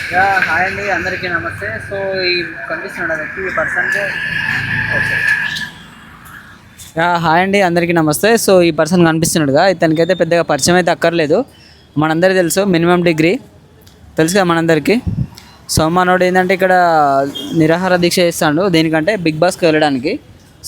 Hi అండి, అందరికీ నమస్తే. సో ఈ కనిపిస్తున్నాడు వ్యక్తి ఈ పర్సన్కి హాయ్ అండి, అందరికీ నమస్తే. సో ఈ పర్సన్ కనిపిస్తున్నాడుగా, ఇతనికైతే పెద్దగా పరిచయం అయితే అక్కర్లేదు. మనందరికీ తెలుసు, మినిమం డిగ్రీ తెలుసు కదా మనందరికీ. సో మనోడు ఏంటంటే ఇక్కడ నిరాహార దీక్ష చేస్తాడు దేనికంటే బిగ్ బాస్కి వెళ్ళడానికి.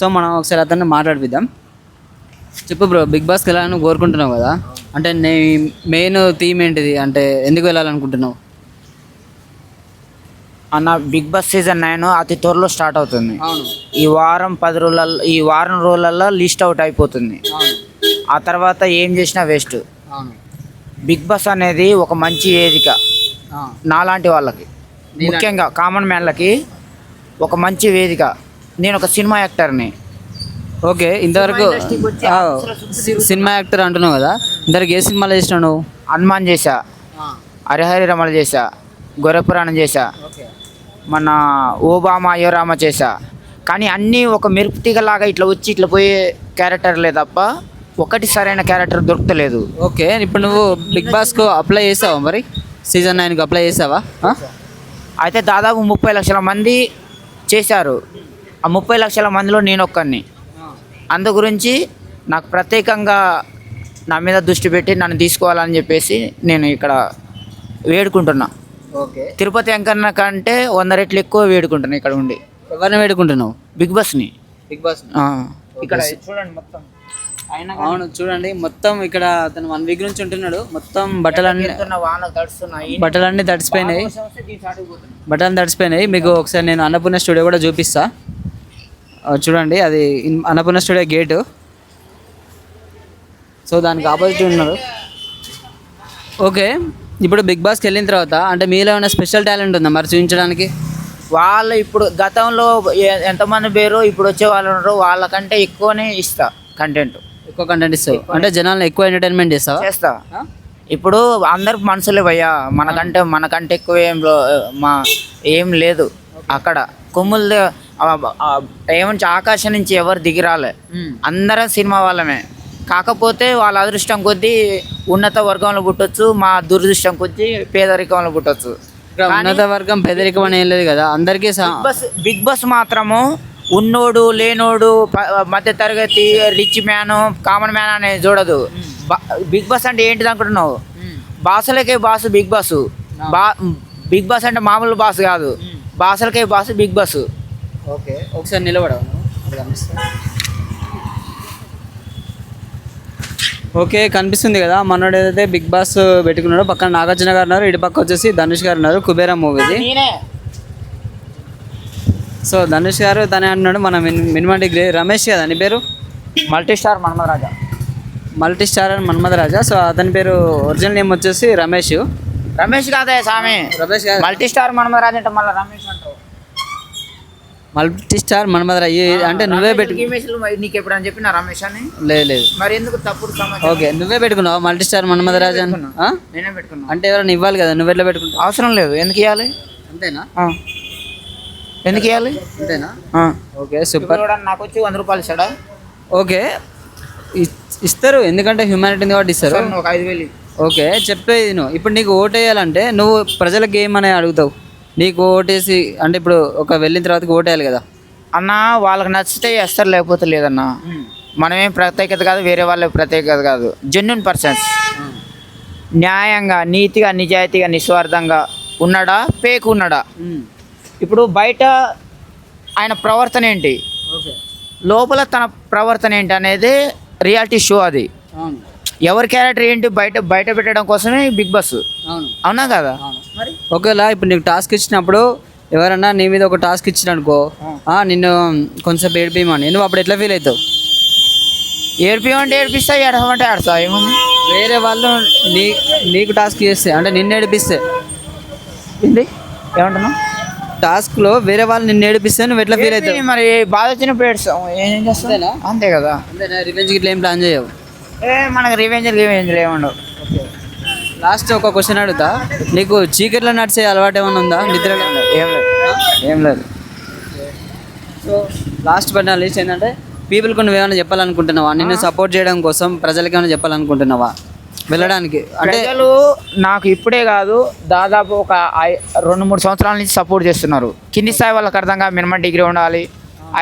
సో మనం ఒకసారి అతన్ని మాట్లాడిద్దాం. చెప్పు బ్రో, బిగ్ బాస్కి వెళ్ళాలని కోరుకుంటున్నావు కదా, అంటే నీ మెయిన్ థీమ్ ఏంటిది, అంటే ఎందుకు వెళ్ళాలనుకుంటున్నావు? అన్న, బిగ్ బాస్ సీజన్ 9 అతి త్వరలో స్టార్ట్ అవుతుంది. అవును, ఈ వారం రోజులలో లిస్ట్ అవుట్ అయిపోతుంది. అవును, ఆ తర్వాత ఏం చేసినా వేస్ట్. అవును. బిగ్ బాస్ అనేది ఒక మంచి వేదిక. నాలాంటి వాళ్ళకి, ముఖ్యంగా కామన్ మ్యాన్లకి ఒక మంచి వేదిక. నేను ఒక సినిమా యాక్టర్ని. ఓకే, ఇంతవరకు సినిమా యాక్టర్ అంటున్నావు కదా, ఇంతవరకు ఏ సినిమాలు చేసినావు నువ్వు? హనుమాన్ చేశా, హరిహరి రమణ చేశా, గొర్రెపురాణం చేశా, మన ఓబామా అయోరామ చేశా. కానీ అన్నీ ఒక మెరుపుతీగలాగా ఇట్లా వచ్చి ఇట్లా పోయే క్యారెక్టర్లే తప్ప ఒకటి సరైన క్యారెక్టర్ దొరకలేదు. ఓకే, ఇప్పుడు నువ్వు బిగ్ బాస్కు అప్లై చేసావా? మరి సీజన్ 9కి అప్లై చేసావా? అయితే దాదాపు 30 లక్షల మంది చేశారు. ఆ 30 లక్షల మందిలో నేను ఒక్కడిని. అందు గురించి నాకు ప్రత్యేకంగా నా మీద దృష్టి పెట్టి నన్ను తీసుకోవాలని చెప్పేసి నేను ఇక్కడ వేడుకుంటున్నా. ఓకే, తిరుపతి వెంకన్న కంటే 100 రెట్లు ఎక్కువ వేడుకుంటున్నా ఇక్కడ ఉండి. ఎవరిని వేడుకుంటున్నావు? బిగ్ బాస్ని. బిగ్ బాస్ ఇక్కడ చూడండి మొత్తం. అవును, చూడండి మొత్తం ఇక్కడ అతను 1 వీక్ నుంచి ఉంటున్నాడు. మొత్తం బట్టలన్నీ తడిసిపోయినాయి. మీకు ఒకసారి నేను అన్నపూర్ణ స్టూడియో కూడా చూపిస్తా. చూడండి, అది అన్నపూర్ణ స్టూడియో గేటు. సో దానికి ఆపోజిట్ ఉన్నారు. ఓకే, ఇప్పుడు బిగ్ బాస్కి వెళ్ళిన తర్వాత అంటే మీలో ఏమైనా స్పెషల్ టాలెంట్ ఉందా మరి చూపించడానికి? వాళ్ళు ఇప్పుడు గతంలో ఎంతమంది పేరు ఇప్పుడు వచ్చే వాళ్ళు ఉన్నారో వాళ్ళకంటే ఎక్కువనే ఇస్తా కంటెంట్. ఎక్కువ కంటెంట్ ఇస్తావు అంటే జనాలను ఎక్కువ ఎంటర్టైన్మెంట్ చేస్తా. ఇప్పుడు అందరికి మనసులే భయ్యా, మనకంటే ఎక్కువ ఏం లేదు అక్కడ. కొమ్ములు ఏమంటే ఆకాశం నుంచి ఎవరు దిగిరాలే, అందరం సినిమా వాళ్ళమే. కాకపోతే వాళ్ళ అదృష్టం కొద్దీ ఉన్నత వర్గంలో పుట్టొచ్చు, మా దురదృష్టం కొద్దీ పేదరికంలో పుట్టొచ్చు. ఉన్నత వర్గం పేదరికం అని ఏం లేదు కదా అందరికీ. బిగ్ బాస్ మాత్రము ఉన్నోడు లేనోడు మధ్య తరగతి రిచ్ మ్యాన్ కామన్ మ్యాన్ అనేది చూడదు. బిగ్ బాస్ అంటే ఏంటిది అనుకుంటున్నావు? బాసులకే boss big boss. Big boss అంటే మామూలు బాస్ కాదు, బాసులకే బాసు బిగ్ బాస్. ఓకే, ఒకసారి నిలబడవు. ఓకే, కనిపిస్తుంది కదా మనోడు ఏదైతే బిగ్ బాస్ పెట్టుకున్నాడో. పక్కన నాగార్జున గారు ఉన్నారు, ఇటు పక్క వచ్చేసి ధనుష్ గారు ఉన్నారు. కుబేరా మూవీది. సో ధనుష్ గారు తనే అంటున్నాడు మన మినిమం డిగ్రీ రమేష్ కదా నీ పేరు? మల్టీ స్టార్ మన్మథ రాజా. సో అతని పేరు ఒరిజినల్ నేమ్ వచ్చేసి రమేష్ కాదే సామి, రమేష్ గారు. మల్టీ స్టార్ మన్మథ రాజా అంటే మళ్ళీ రమేష్ అంటావు. మల్టీ స్టార్ మన్మథ రాజా అంటే నువ్వే నీకు ఎప్పుడని చెప్పిన రమేష్ అని? లేదు. మరి ఎందుకు తప్పుడు సమాచారం? ఓకే, నువ్వే పెట్టుకున్నావు మల్టీ స్టార్ మన్మథ రాజా? నేనే పెట్టుకున్నా. అంటే ఎవరైనా ఇవ్వాలి కదా, నువ్వు ఎట్లా పెట్టుకుంటావు? అవసరం లేదు, ఎందుకు ఇవ్వాలి? అంతేనా? ఎందుకు ఇవ్వాలి? అంతేనా? Okay, super. నాకు వచ్చి 100 రూపాయలు ఇస్తాడా? ఓకే, ఇస్తారు, ఎందుకంటే హ్యూమానిటీ కాబట్టి ఇస్తారు. ఒక 5,000. ఓకే, చెప్పేది నువ్వు. ఇప్పుడు నీకు ఓటు వేయాలంటే నువ్వు ప్రజలకు ఏమని అడుగుతావు? నీకు ఓటేసి అంటే ఇప్పుడు ఒక వెళ్ళిన తర్వాత ఓటు వేయాలి కదా అన్న. వాళ్ళకి నచ్చితే వేస్తారు, లేకపోతే లేదన్న. మనమేం ప్రత్యేకత కాదు, వేరే వాళ్ళ ప్రత్యేకత కాదు. జెన్యూన్ పర్సన్స్, న్యాయంగా నీతిగా నిజాయితీగా నిస్వార్థంగా ఉన్నాడా, ఫేక్ ఉన్నాడా? ఇప్పుడు బయట ఆయన ప్రవర్తన ఏంటి, లోపల తన ప్రవర్తన ఏంటి అనేది రియాలిటీ షో. అది ఎవరి క్యారెక్టర్ ఏంటి బయట పెట్టడం కోసమే బిగ్ బాస్. అవునా కదా? మరి ఒకవేళ ఇప్పుడు నీకు టాస్క్ ఇచ్చినప్పుడు ఎవరన్నా నీ మీద ఒక టాస్క్ ఇచ్చిన అనుకో, నిన్ను కొంచెం ఏడిపిమని, నువ్వు అప్పుడు ఎట్లా ఫీల్ అవుతావు? ఏడిపిమంటే ఏడిపిస్తా, ఏడమంటే ఆడతా. ఏముంది? వేరే వాళ్ళు నీకు టాస్క్ చేస్తే అంటే నిన్ను ఏడిపిస్తే ఏంటి ఏమంటున్నావు? టాస్క్లో వేరే వాళ్ళు నిన్ను ఏడిపిస్తే నువ్వు ఎట్లా ఫీల్ అవుతావు? మరి బాధ వచ్చినప్పుడు ఏడుస్తాం, ఏం చేస్తా. అంతే కదా. అంతేనా? రివెంజ్ ఇట్లా ఏం ప్లాన్ చేయవు? మనకు రివెంజ్ ఏముండవు. లాస్ట్ ఒక క్వశ్చన్ అడుగుతా, నీకు చీకట్లో నడిచే అలవాటు ఏమైనా ఉందా? నిద్ర ఏం లేదు. సో లాస్ట్ బట్ నా లిస్ట్ ఏంటంటే పీపుల్కి నువ్వు ఏమైనా చెప్పాలనుకుంటున్నావా? నిన్ను సపోర్ట్ చేయడం కోసం ప్రజలకి ఏమైనా చెప్పాలనుకుంటున్నావా? వెళ్ళడానికి అంటే ప్రజలు నాకు ఇప్పుడే కాదు దాదాపు ఒక 2-3 సంవత్సరాల నుంచి సపోర్ట్ చేస్తున్నారు. కింది స్థాయి వాళ్ళకి అర్థం కాదు మినిమం డిగ్రీ ఉండాలి,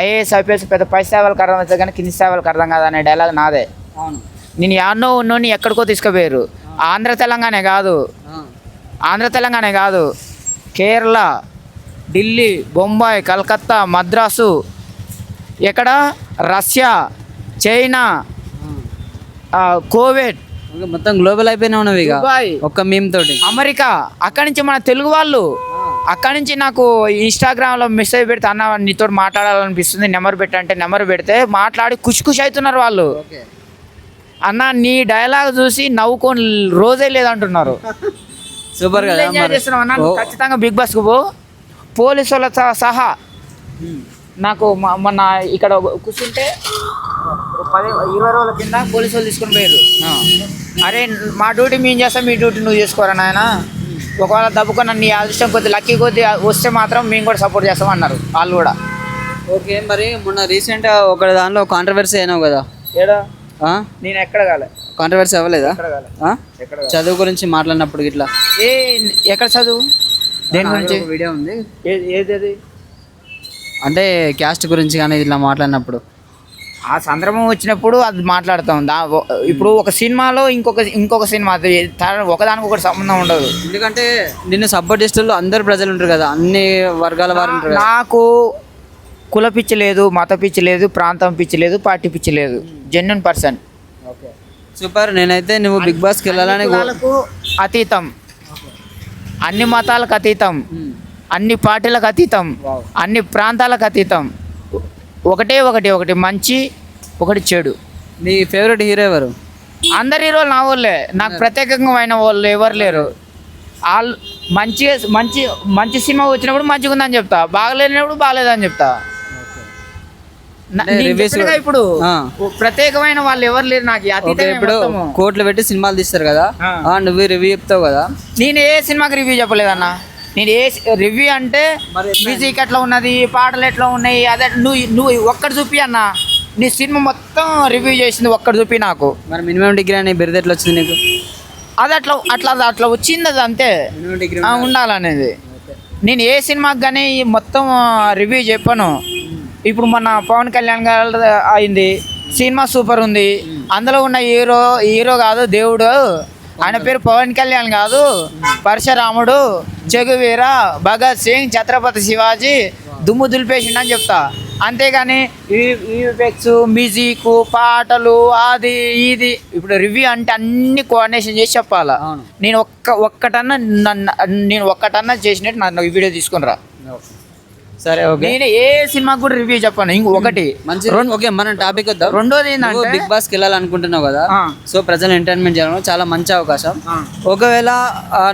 ఐఏఎస్ ఐపీఎస్ పెద్ద పై స్థాయి వాళ్ళకి అర్థం అవుతుంది కానీ కింది స్థాయి వాళ్ళకి అర్థం కాదు అనే డైలాగ్ నాదే. అవును. నేను యాడ్నో ఉన్నోని ఎక్కడికో తీసుకుపోయారు. ఆంధ్ర తెలంగాణ కాదు, ఆంధ్ర తెలంగాణ కాదు, కేరళ, ఢిల్లీ, బొంబాయి, కలకత్తా, మద్రాసు, ఎక్కడ రష్యా, చైనా, కోవిడ్, మొత్తం గ్లోబల్ అయిపోయినా ఉన్నవి ఇక దుబాయ్, ఒక్క మీమ్ తోటి. అమెరికా, అక్కడి నుంచి మన తెలుగు వాళ్ళు అక్కడి నుంచి నాకు ఇన్స్టాగ్రామ్లో మెసేజ్ పెడితే అన్న నీతో మాట్లాడాలనిపిస్తుంది నెంబర్ పెట్టంటే నెంబర్ పెడితే మాట్లాడి ఖుషి అవుతున్నారు వాళ్ళు. అన్న నీ డైలాగ్ చూసి నవ్వుకొని రోజే లేదంటున్నారు. సూపర్ కదా ఎంజాయ్ చేస్తున్నాం అన్న, నువ్వు ఖచ్చితంగా బిగ్ బాస్కు పో. పోలీసు వాళ్ళతో సహా నాకు మొన్న ఇక్కడ కూర్చుంటే 20 రోజుల కింద పోలీసు వాళ్ళు తీసుకొని పోయారు. అరే మా డ్యూటీ మేము చేస్తాం, మీ డ్యూటీ నువ్వు చేసుకోరా నాయన, ఒకవేళ దబ్బుకొని నీ అదృష్టం కొద్ది లక్కీ కొద్ది వస్తే మాత్రం మేము కూడా సపోర్ట్ చేస్తాం అన్నారు వాళ్ళు కూడా. ఓకే, మరి మొన్న రీసెంట్ ఒక దానిలో కాంట్రవర్సీ అయినావు కదా, ఏడా నేను ఎక్కడ కాలే కాంట్రవర్సీ అవ్వలేదా? ఎక్కడ చదువు గురించి మాట్లాడినప్పుడు ఇట్లా ఎక్కడ చదువు దేని గురించి వీడియో ఉంది, ఏది అంటే క్యాస్ట్ గురించి కానీ ఇట్లా మాట్లాడినప్పుడు ఆ సందర్భం వచ్చినప్పుడు అది మాట్లాడతాం. ఇప్పుడు ఒక సినిమాలో ఇంకొక సినిమా ఒకదానికి ఒకటి సంబంధం ఉండదు. ఎందుకంటే నిన్ను సపోర్ట్ చేసే వాళ్ళు అందరు ప్రజలు ఉంటారు కదా, అన్ని వర్గాల వారు ఉంటారు కదా. నాకు కుల పిచ్చి లేదు, మత పిచ్చి లేదు, ప్రాంతం పిచ్చి లేదు, పార్టీ పిచ్చి లేదు, జెన్యూన్ పర్సన్. Okay super. నేనైతే నువ్వు బిగ్ బాస్కి వెళ్ళాలని కులాలకు అతీతం, అన్ని మతాలకు అతీతం, అన్ని పార్టీలకు అతీతం, అన్ని ప్రాంతాలకు అతీతం, ఒకటి మంచి ఒకటి చెడు. నీ ఫేవరెట్ హీరో ఎవరు? అందరు హీరోలు నా వాళ్ళే, నాకు ప్రత్యేకంగా వాళ్ళు ఎవరు లేరు. వాళ్ళు మంచి సినిమా వచ్చినప్పుడు మంచిగా ఉందని చెప్తా, బాగలేనప్పుడు బాగలేదని చెప్తా. ఇప్పుడు ప్రత్యేకమైన వాళ్ళు ఎవరు లేరు నాకు. ఇప్పుడు కోట్లు పెట్టి సినిమాలు తీస్తారు కదా, నువ్వు రివ్యూ చెప్తావు కదా. నేను ఏ సినిమాకి రివ్యూ చెప్పలేదన్నా. నేను ఏ రివ్యూ అంటే మ్యూజిక్ ఎట్లా ఉన్నది, పాటలు ఎట్లా ఉన్నాయి, అదే నువ్వు ఒక్కటి చూపి అన్న, నీ సినిమా మొత్తం రివ్యూ చేసింది ఒక్కటి చూపి నాకు. మరి మినిమం డిగ్రీ అనే బిరుదు ఎట్లా వచ్చింది నీకు? అది అట్లా వచ్చింది, అది అంతే ఉండాలనేది. నేను ఏ సినిమాకి కానీ మొత్తం రివ్యూ చెప్పాను. ఇప్పుడు మొన్న పవన్ కళ్యాణ్ గారు అయింది, సినిమా సూపర్ ఉంది. అందులో ఉన్న హీరో కాదు దేవుడు, ఆయన పేరు పవన్ కళ్యాణ్ కాదు, పరశురాముడు, చెగువీర, భగత్ సింగ్, ఛత్రపతి శివాజీ దుమ్ము దులిపేసిండని చెప్తా. అంతేగాని ఈఫెక్ట్స్, మ్యూజిక్, పాటలు, అది ఇది ఇప్పుడు రివ్యూ అంటే అన్ని కోఆర్డినేషన్ చేసి చెప్పాలా. నేను ఒక్కటన్నా చేసినట్టు నాకు వీడియో తీసుకుని రా. సరే ఓకే. నేను ఏ సినిమాకి కూడా రివ్యూ చెప్పాను. ఇంకొకటి మంచి ఓకే, మనం టాపిక్ వద్దాం. రెండోది ఏంటంటే బిగ్ బాస్కి వెళ్ళాలనుకుంటున్నావు కదా, సో ప్రజలు ఎంటర్టైన్మెంట్ చేయడం చాలా మంచి అవకాశం. ఒకవేళ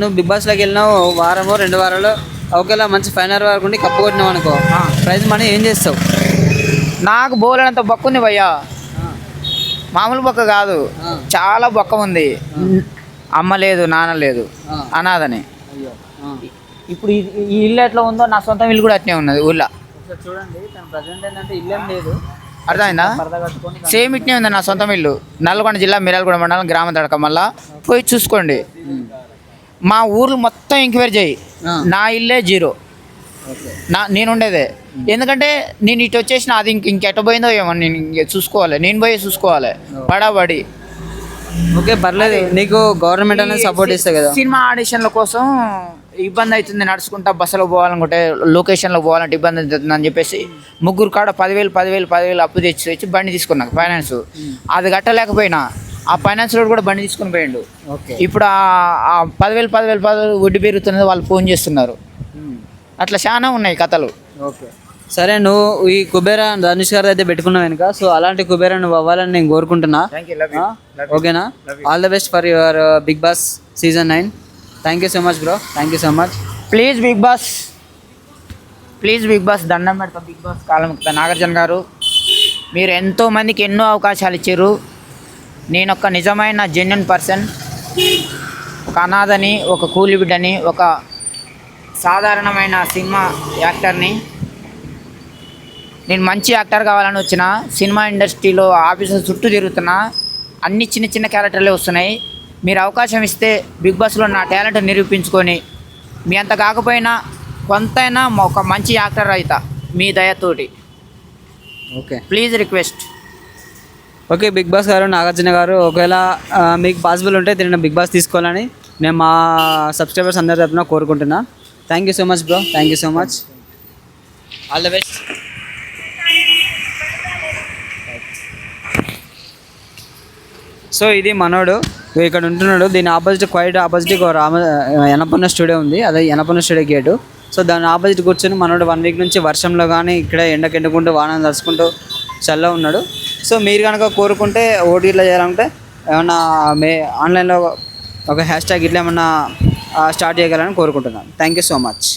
నువ్వు బిగ్ బాస్లోకి వెళ్ళినావు వారమో 2 వారాలు, ఒకవేళ మంచి ఫైనల్ వరకు ఉండి కప్పు కొట్టినావు అనుకో, ప్రైజ్ మనీ ఏం చేస్తావు? నాకు బోలెడంత బొక్క ఉంది భయ్యా, మామూలు బొక్క కాదు, చాలా బొక్క ఉంది. అమ్మ లేదు, నాన్న లేదు, అనాథని. ఇప్పుడు ఈ ఇల్లు ఎట్లా ఉందో నా సొంతం ఇల్లు కూడా అట్నే ఉన్నది ఊళ్ళో. చూడండి తన ప్రజెంట్ ఏంటంటే ఇల్లు ఏం లేదు, అర్థమైందా? సేమ్ ఇట్నే ఉంది నా సొంతం ఇల్లు, నల్గొండ జిల్లా మిర్యాలగూడ మండలం గ్రామ తడక. మళ్ళా పోయి చూసుకోండి, మా ఊర్లు మొత్తం ఎంక్వైరీ చేయి, నా ఇల్లే 0. నేను ఉండేదే. ఎందుకంటే నేను ఇటు వచ్చేసిన, అది ఇంకెట్ట పోయిందో ఏమో నేను చూసుకోవాలి, నేను పోయి చూసుకోవాలి పడబడి. ఓకే పర్లేదు, నీకు గవర్నమెంట్ అనేది సపోర్ట్ ఇస్తుంది కదా. సినిమా ఆడిషన్ల కోసం ఇబ్బంది అవుతుంది, నడుచుకుంటా బస్సులో పోవాలనుకుంటే, లొకేషన్లో పోవాలంటే ఇబ్బంది అవుతుంది అని చెప్పేసి 3 కాడ 10,000 అప్పు తెచ్చి బండి తీసుకున్నాను ఫైనాన్స్. అది కట్టలేకపోయినా ఆ ఫైనాన్స్ రోడ్ కూడా బండి తీసుకుని పోయిండు. ఇప్పుడు ఆ 10,000 వడ్డీ పెరుగుతున్నది, వాళ్ళు ఫోన్ చేస్తున్నారు. అట్లా చాలా ఉన్నాయి కథలు. ఓకే సరే, నువ్వు ఈ కుబేరా ధనుష్ గారు అయితే పెట్టుకున్నావు వెనుక, సో అలాంటి కుబేరా నువ్వు అవ్వాలని నేను కోరుకుంటున్నా. ఓకేనా? All the best for your Bigg Boss season 9. Thank you so much bro, thank you so much. Please Bigg Boss దండం పెడతా. బిగ్ బాస్ కాలముక్త నాగార్జున గారు, మీరు ఎంతోమందికి ఎన్నో అవకాశాలు ఇచ్చారు. నేను ఒక నిజమైన జెన్యూన్ పర్సన్, ఒక అనాథని, ఒక కూలి బిడ్డని, ఒక సాధారణమైన సినిమా యాక్టర్ని. నేను మంచి యాక్టర్ కావాలని వచ్చిన, సినిమా ఇండస్ట్రీలో ఆఫీసర్ చుట్టూ తిరుగుతున్నా, అన్ని చిన్న క్యారెక్టర్లే వస్తున్నాయి. మీరు అవకాశం ఇస్తే బిగ్ బాస్లో నా టాలెంట్ నిరూపించుకొని మీ అంత కాకపోయినా కొంతైనా ఒక మంచి యాక్టర్ అవుతా మీ దయతోటి. Okay please request. Okay big boss గారు, నాగార్జున గారు, ఒకవేళ మీకు పాసిబుల్ ఉంటే తిరిగిన బిగ్ బాస్ తీసుకోవాలని నేను మా సబ్స్క్రైబర్స్ అందరి తరపున కోరుకుంటున్నా. Thank you so much bro, thank you so much, all the best. So ఇది మనోడు ఇక్కడ ఉంటున్నాడు. దీని ఆపోజిట్ క్వైట్ ఆపోజిట్ యనపన్న స్టూడియో ఉంది, అదే యనపన్న స్టూడియో గేటు. సో దాని ఆపోజిట్ కూర్చొని మనోడు 1 వీక్ నుంచి వర్షంలో కానీ ఇక్కడ ఎండకుంటూ వాన తడుచుకుంటూ చల్లగా ఉన్నాడు. సో మీరు కనుక కోరుకుంటే ఓటీలో చేయాలంటే ఏమన్నా ఆన్లైన్లో ఒక హ్యాష్ ట్యాగ్ ఇట్లా ఏమన్నా స్టార్ట్ చేయగలని కోరుకుంటున్నాను. Thank you so much.